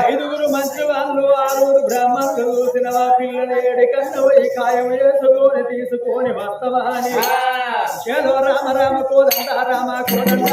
ఐదుగురు మంచి వాళ్ళు ఆరుగురు బ్రాహ్మణులు చూసిన పిల్లలు ఏడికన్నా పోయి ఖాయం చేసుకొని తీసుకొని వస్తవాని చలో రామ రామ కోదండ రామ కోదండ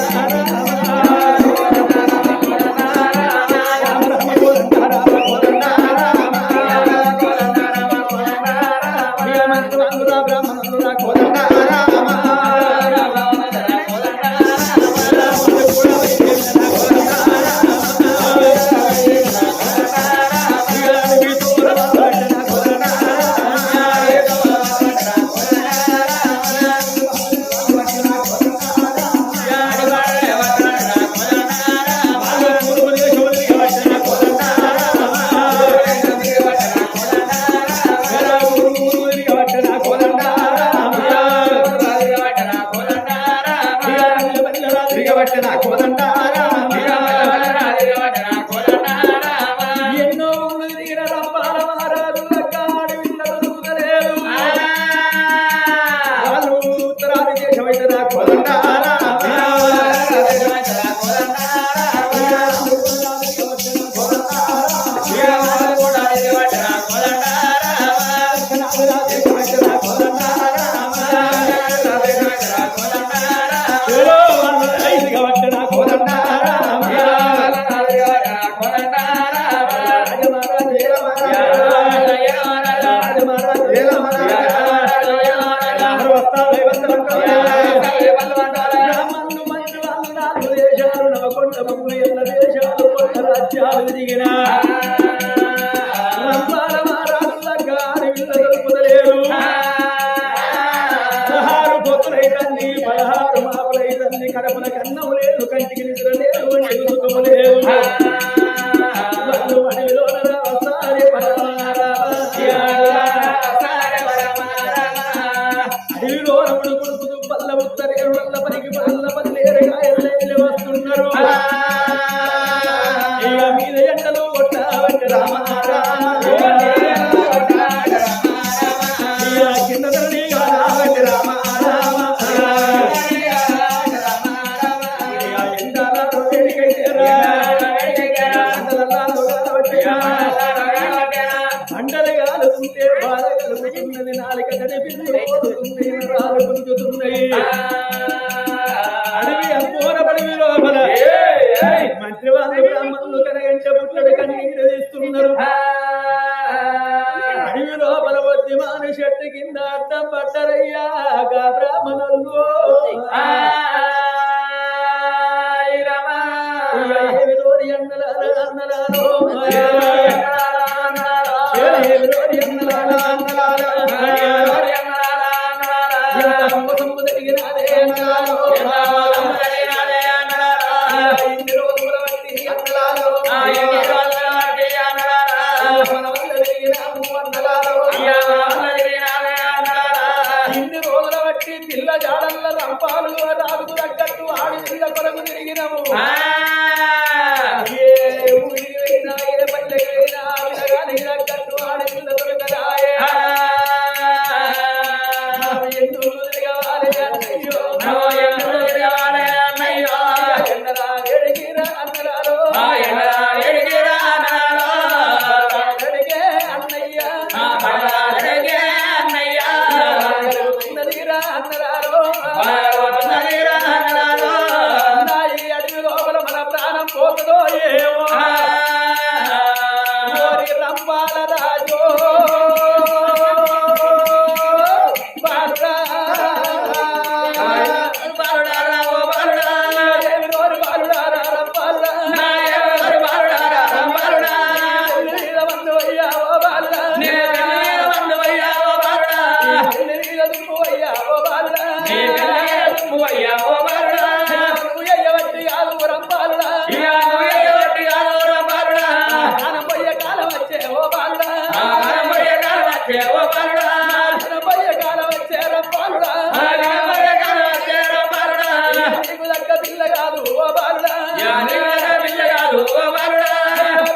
కడపన కన్నం లేదు కంటికి నిద్ర లేదు అడవిలో కొడుకుతూ పల్ల ఉత్తరేరు వల్ల పనికి పల్ల పల్లెరగాయలు వస్తున్నారు మీద ఎండలు కొట్టావంటే రామారా కింద కాదావంటే రామా అండలుగాలుంటే బాధ కలుగుతున్నది నాలుక కనిపిస్తుంది రాలు గుంజుతున్నాయి అడవి అంబోర పడవి లోపల మంత్రి వాళ్ళు బ్రాహ్మణులు కనగంట పుట్టడు కన్నీరు తీస్తున్నారు అడవి లోపల వద్ది మాను చెట్టు కింద అడ్డం పట్టరయ్యా గా బ్రాహ్మణులు ఇన్ని రోజుల బట్టి పిల్ల జాడల్ల రంపాలు రాజుకు తగ్గట్టు ఆడి పిల్ల కొరకు తిరిగినము తగ్గట్టు ఆడి పిల్ల దొరకదాయే అడవి లోపల మన ప్రాణం పోతుందో ఏమో రంపాల రాజో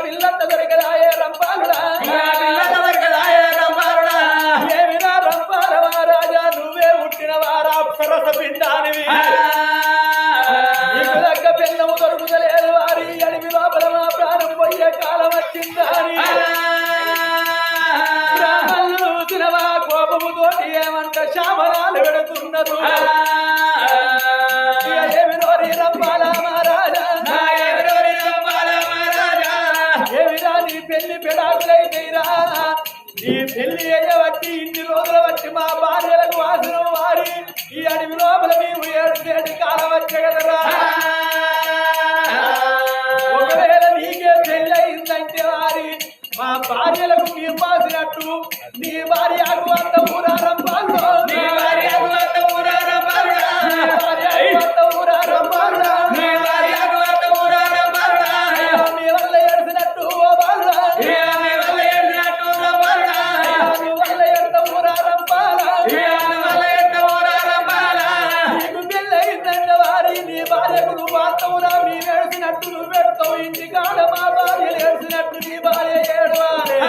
పిల్లంత దొరికదాయే రంపాలుడా రంపాల రాజా నువ్వే పుట్టిన వారా శాపనాలు పెడుతున్నారు ఏమి నోరి రంపాల మహారాజా ఏమిరా నీ పెళ్లి పెడాకులైతేరా నీ పెళ్లి అయ్యబట్టి ఇన్ని రోజుల బట్టి మా భార్యలకు వాసనం వారి ఈ అడవి లోపల మేము ఏడు కాలం వచ్చే కదరా ఒకవేళ నీకే పెళ్లి అయిందంటే వారి మా భార్యలకు మీరు పాసినట్టు నీ భార్యకు అంత ఊరారం పాలు నీ భార్యకు అంత ఊరారం పాలు అంత ఊరారం పాలు నీ భార్యకు అంత ఊరారం పాలు మీ వల్ల ఏడిసినట్టు ఓ బాలు మీ వల్ల ఏడిసినట్టు ఓ బాలు మీ వల్ల ఎంత ఊరారం పాల మీ వల్ల ఎంత ఊరారం పాల నీకు పెళ్ళయిందంటే వారి నీ భార్యకు నువ్వు అంత ఊరా మేము ఏడిసినట్టు నువ్వు పెడతావు ఇంటికాడ మా భార్య ఏడిసినట్టు నీ భార్య ఏడవాలి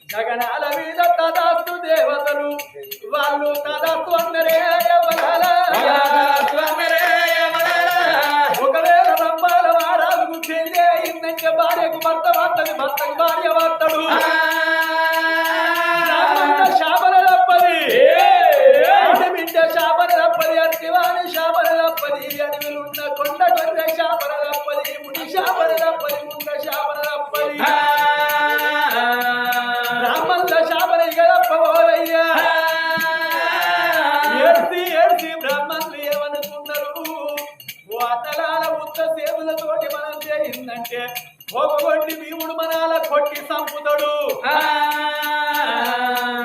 జగనాల మీద తదాస్తు దేవతలు వాళ్ళు తదాస్తు అందరే ఒకవేళ రంపాల వారాలకు పెళ్ళి అయిందంటే భార్యకు భర్త వార్తది భర్తకు భార్య వార్తడు శాపన తప్పది బిడ్డ శాపన తప్పది అతివాణి శాపన తప్పది అడవిలున్న కొండ కొండ శాపన తప్పది ముని శాపన తప్పది ముండ శాపన తప్పది రామల్ల శాపన గడపబోలయ్యా ఏడ్చి బ్రహ్మలు ఏమనుకున్నారు అతలాల ఉత్త సేవులతోటి మనం చేయిందంటే ఒకటి భీముడు మనాల కొట్టి సంపుతాడు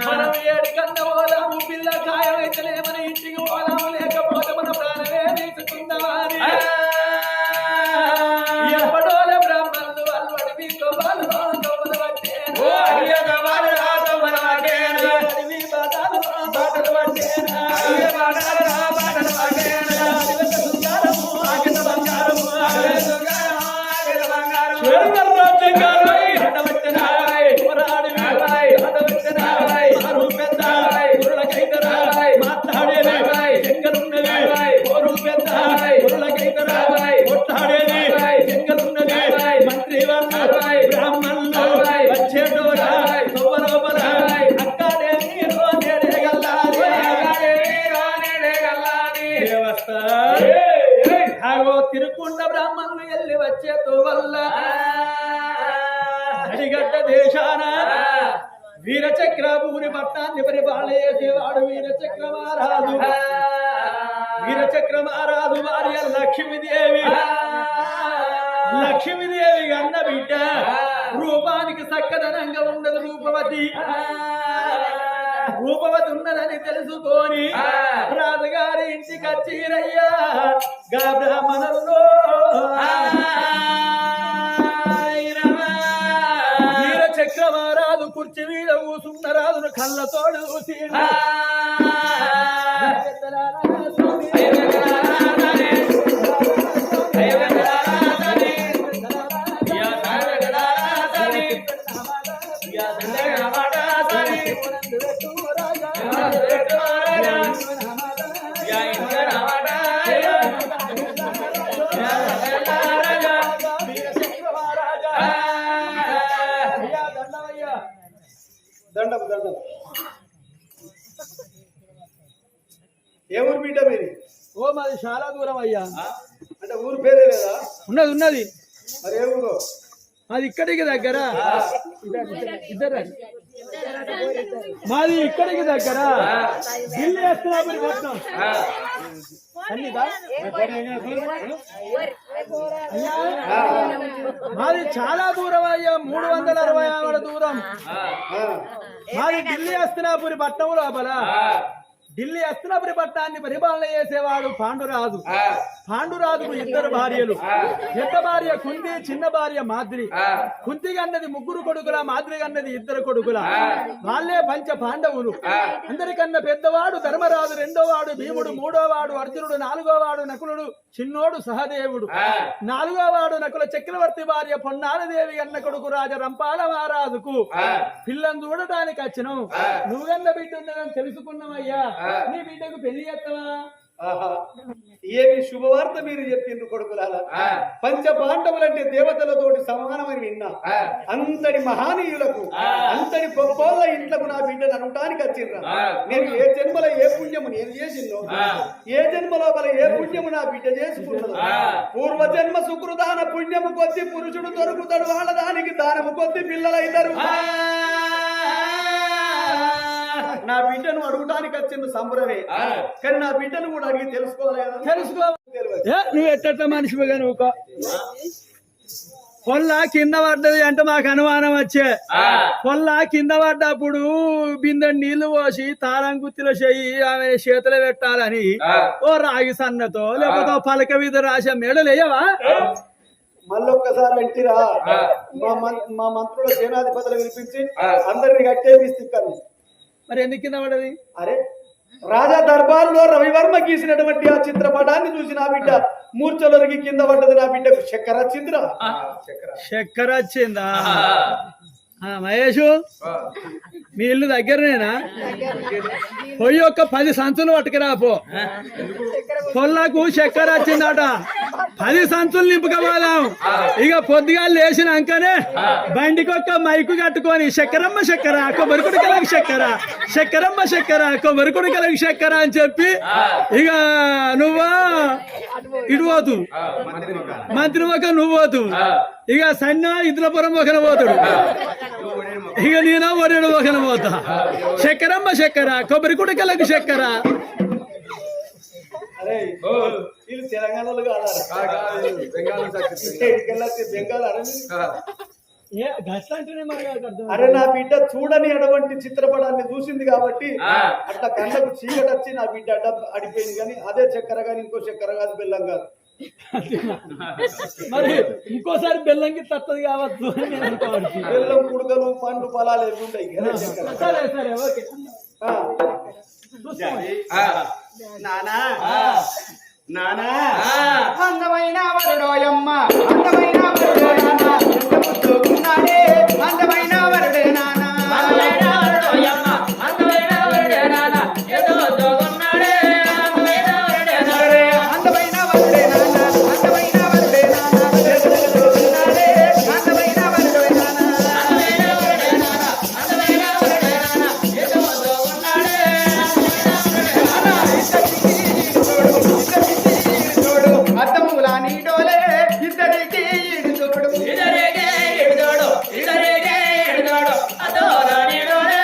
మనం ఏడికన్నా పోదాము పిల్ల ఖాయమైతేనే మన ఇంటికి పోదాము లేకపోతే మన ప్రాణమే తీసుకుందామని ఎప్పటోల బ్రాహ్మణులు వాళ్ళు అడవితో వాళ్ళు తిరుకుండ బ్రాహ్మణులు వెళ్ళి వచ్చేతో వల్ల అడిగడ్డ దేశాన వీరచక్రభూరి పట్టాన్ని పరిపాలన చేసేవాడు వీరచక్రమారాజు వీరచక్రమారాజు భార్య లక్ష్మీదేవి లక్ష్మీదేవి అన్న బిడ్డ రూపానికి సక్కదనంగా ఉండదు రూపవతి రూపవతి ఉన్నదని తెలుసుకొని రాజుగారి ఇంటికి వచ్చిరయ్యా గా బ్రాహ్మణుల్లో వీరచక్రమారాజు కుర్చీ మీద కూసున్న రాజును కళ్ళతోడు చూసి దండపు దండపు ఏ ఊరు బిడ్డ మీది? ఓ మాది చాలా దూరం అయ్యా. అంటే ఊరు పేరే లేదా? ఉన్నది ఉన్నది. మరి ఏ ఊరు? మాది ఇక్కడికి దగ్గర. ఇద్దరు మాది ఇక్కడికి దగ్గర ఢిల్లీ వస్తున్నప్పుడు పట్నం. మాది చాలా దూరం అయ్యా, 360 ఆవిడ దూరం. మాది ఢిల్లీ హస్తినాపురి పట్టణం లోపల. ఢిల్లీ హస్తినాపురి పట్టణాన్ని పరిపాలన చేసేవాడు పాండురాజు. పాండురాజుకు ఇద్దరు భార్యలు. పెద్ద భార్య కుంతి, చిన్న భార్య మాద్రి. కుంతి గన్నది ముగ్గురు కొడుకుల, మాద్రి గన్నది ఇద్దరు కొడుకుల. వాళ్ళే పంచ పాండవులు. అందరికన్నా పెద్దవాడు ధర్మరాజు, రెండోవాడు భీముడు, మూడోవాడు అర్జునుడు, నాలుగోవాడు నకులుడు, చిన్నోడు సహదేవుడు. నాలుగోవాడు నకుల చక్రవర్తి భార్య పొన్నారదేవి అన్న కొడుకు రాజ రంపాల మహారాజుకు పిల్లని చూడటానికి వచ్చినాం. నువ్వు గన్న బిడ్డ ఉన్నదని తెలుసుకున్నామయ్యా. నీ బిడ్డకు పెళ్లి చేస్తావా? ఏమి శుభవార్త మీరు చెప్పిండ్రు కొడుకులాల. పంచ పాండవులంటే దేవతలతోటి సమానమని విన్నా. అంతటి మహానీయులకు, అంతటి గొప్పోళ్ళ ఇంట్లకు నా బిడ్డను అనటానికి వచ్చిండ్రా. నేను ఏ జన్మలో ఏ పుణ్యము నేను చేసిందో, ఏ జన్మలో ఏ పుణ్యము నా బిడ్డ చేసుకున్నదో, పూర్వజన్మ సుకృదాన పుణ్యము కొద్ది పురుషుడు దొరుకుతాడు, వాళ్ళ దానికి దానము కొద్ది పిల్లలైతారు. నా బిడ్డను అడుగుటానికి వచ్చింది సంబరమే, కానీ నా బిడ్డను కూడా అడిగి తెలుసుకోవాలి. తెలుసుకో. నువ్వు ఎట్ట మనిషిగా నువ్వు పొల్ల కింద పడ్డది అంటే మాకు అనుమానం వచ్చే. పొల్ల కింద పడ్డప్పుడు బిందె నీళ్లు పోసి తాళం గుత్తిలో చెయ్యి ఆమె చేతులు పెట్టాలని ఓ రాగి సన్నతో లేకపోతే పలక మీద రాసే మేడలేయవా? మళ్ళొక్కసారి అంటిరా మా మంత్రుల సేనాధిపతులు పిలిపించి అందరిని కట్టేపిస్తాను. మరి ఎందుకు కింద పడ్డది? అరే రాజా దర్బారులో రవివర్మ గీసినటువంటి ఆ చిత్రపటాన్ని చూసి నా బిడ్డ మూర్ఛలొరికి కింద పడ్డది. నా బిడ్డకు చక్కెర వచ్చిందిరా. చక్కెర వచ్చిందా? మహేషు మీ ఇల్లు దగ్గరనేనా? పొయ్యి ఒక్క 10 సంచులు పట్టుకురాపో. పొల్లకు చక్కెర వచ్చిందట, 10 సంచులు నింపుకోవాలాం. ఇక పొద్దుగా లేచినాకనే బండికి ఒక్క మైకు కట్టుకొని చక్కెరమ్మ చక్కెర కొబ్బరికుడి కలగ చక్కెర, చక్కెరమ్మ చక్కెర కొబ్బరికుడి కలగ చక్కెర అని చెప్పి ఇక నువ్వా ఇటు పోతు, మంత్రి ఒక నువ్వు పోతు, ఇక సన్న ఇద్రపురం ఒకన పోతాడు, ఇక నేను ఒరేడు ఒకన పోతా. చక్కెరమ్మ చక్కెర కొబ్బరి కుడకలకు చక్కెర. తెలంగాణలో అరే నా బిడ్డ చూడని అటువంటి చిత్రపటాన్ని చూసింది కాబట్టి అట్లా కళ్ళకు చీకటి వచ్చి నా బిడ్డ అడిపోయింది. కానీ అదే చక్కెర కానీ ఇంకో చక్కెర కాదు, బెల్లం కాదు. మరి ఇంకోసారి బెల్లంకి తత్తది కావచ్చు. బెల్లం కుడుకలు పండ్లు పొలాలు ఎరుగుంటాయి. నానా నానా అందమైన వరుడోయమ్మ, అందమైన వరుడోయమ్మ, అందమైన వరుడే నానా, అందమైన వరుడోయమ్మ, అందమైన వరుడే నానా, ఏదో దోగున్నాడే, అందమైన వరుడే నానా, అందమైన వరుడే నానా, అందమైన వరుడే నానా, ఏదో దోగున్నాడే, అందమైన వరుడే నానా, అందమైన వరుడే నానా, అందమైన వరుడే నానా, ఏదో దోగున్నాడే, అద్దములా నీడోలే ఇద్దరికి ఈడు చూడు, ఇద్దరికి ఈడు చూడు, ఇద్దరికి ఈడు చూడు, అద్దములా నీడోలే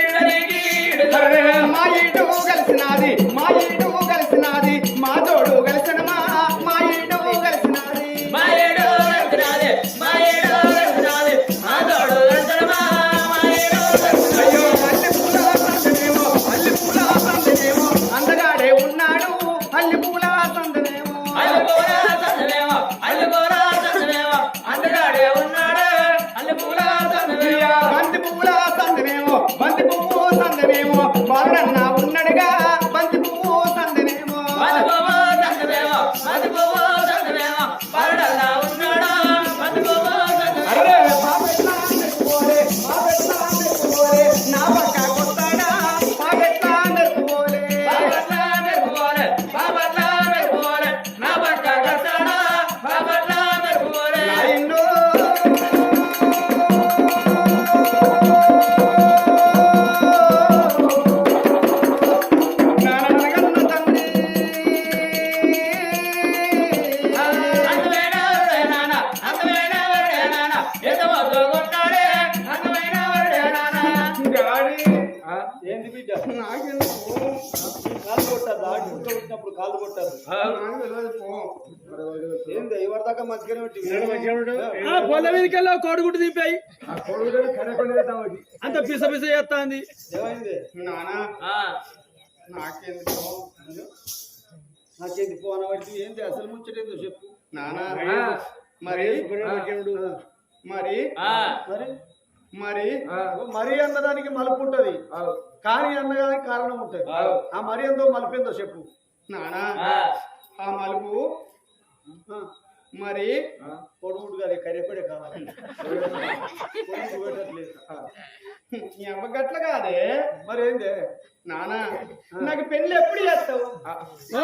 ఇద్దరికి ఈడు చూడు. మా ఈడు కలిసినది, మా ఈడు కలిసినది, మా తోడు కలిసినమా, మా ఈడు కలిసినది, మా ఈడు కలిసినది, మా ఈడు కలిసినది, మా తోడు కలిసినమా, మా ఈడు కలిసినది. అయ్యో అల్లి పూల సందనేమో, అల్లి పూల సందనేమో, అందగాడే ఉన్నాడు అల్లి పూల సందనేమో, అల్లి పూల సందనేమో, అల్లి పూల సందనేమో, అందగాడే ఉన్నాడు అల్లి పూల సందనేమో, బంతి పూల సందనేమో, బంతి పువ్వు సందనేమో, బాలన్న ఉన్నాడుగా బంతి పువ్వు సందనేమో, బంతి పువ్వు సందనేమో, బంతి పువ్వు సందనేమో, బాలన్న ఉన్నాడా బంతి పువ్వు సందనేమో. అరే బాబెట్లా నెక్కుపోలే, బాబెట్లా నెక్కుపోలే, నా పక్క కొట్టాడా బాబెట్లా నెక్కుపోలే, బాబెట్లా నెక్కుపోలే, బాబెట్లా నెక్కుపోలే, నా పక్క కొట్టాడా బాబెట్లా నెక్కుపోలే. నాయనో నాననగన్న తండ్రి, అందమైన వరుడే నాన్న, అందమైన వరుడే నాన్న, ఏదో దోగున్నాడే, అందమైన వరుడే నాన్న. ఏంది బిడ్డ కాలు కొట్టారు, ఆడుకుంటూ వచ్చినప్పుడు కాలు కొట్టారు. ఏంది ఎవరి దాకా మంచిగానే పొల మీదకెళ్ళి కోడిగుడ్డు దింపాయి, అంత పిస పిస చేస్తాంది. ఏమైంది నానా? నాకెందుకు నాకేంది ఫోన్ పడితే ఏంటి అసలు ముచ్చటేందో చెప్పు. నానా మరి మరి మరి మరి మరి అన్నదానికి మలుపు ఉంటది, కానీ అన్నదానికి కారణం ఉంటది. ఆ మరి ఎందో మలుపేందో చెప్పు. నానా ఆ మలుపు మరి పొడుగుడు కాదు, కరిపడే కావాలి. పొడుగు పెట్టట్లేదు. నీ అవ్వ గట్ల కాదే. మరి ఏందే నానా నాకు పెళ్లి ఎప్పుడు చేస్తావు?